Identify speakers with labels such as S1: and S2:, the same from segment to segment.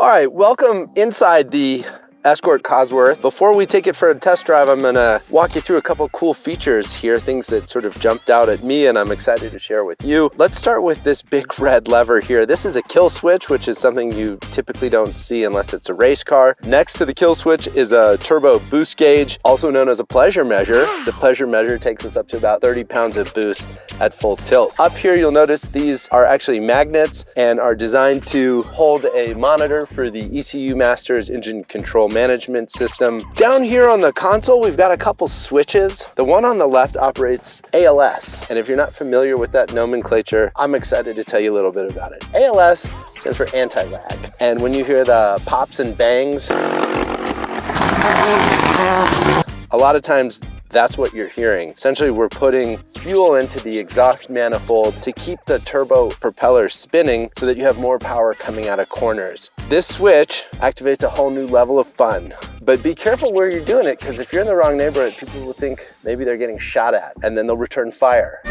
S1: All right, welcome inside the Escort Cosworth. Before we take it for a test drive, I'm gonna walk you through a couple cool features here, things that sort of jumped out at me and I'm excited to share with you. Let's start with this big red lever here. This is a kill switch, which is something you typically don't see unless it's a race car. Next to the kill switch is a turbo boost gauge, also known as a pleasure measure. The pleasure measure takes us up to about 30 pounds of boost at full tilt. Up here, you'll notice these are actually magnets and are designed to hold a monitor for the ECU Masters engine control management system. Down here on the console, we've got a couple switches. The one on the left operates ALS. And if you're not familiar with that nomenclature, I'm excited to tell you a little bit about it. ALS stands for anti-lag. And when you hear the pops and bangs, a lot of times that's what you're hearing. Essentially, we're putting fuel into the exhaust manifold to keep the turbo propeller spinning so that you have more power coming out of corners. This switch activates a whole new level of fun. But be careful where you're doing it, because if you're in the wrong neighborhood, people will think maybe they're getting shot at, and then they'll return fire.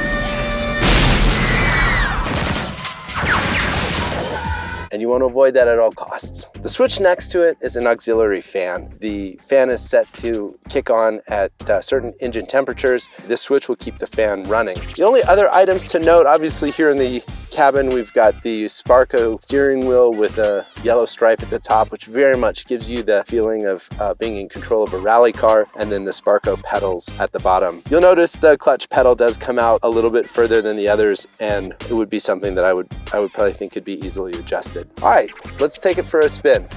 S1: And you want to avoid that at all costs. The switch next to it is an auxiliary fan. The fan is set to kick on at certain engine temperatures. This switch will keep the fan running. The only other items to note, obviously here in the cabin, we've got the Sparco steering wheel with a yellow stripe at the top, which very much gives you the feeling of being in control of a rally car, and then the Sparco pedals at the bottom. You'll notice the clutch pedal does come out a little bit further than the others, and it would be something that I would probably think could be easily adjusted. All right, let's take it for a spin.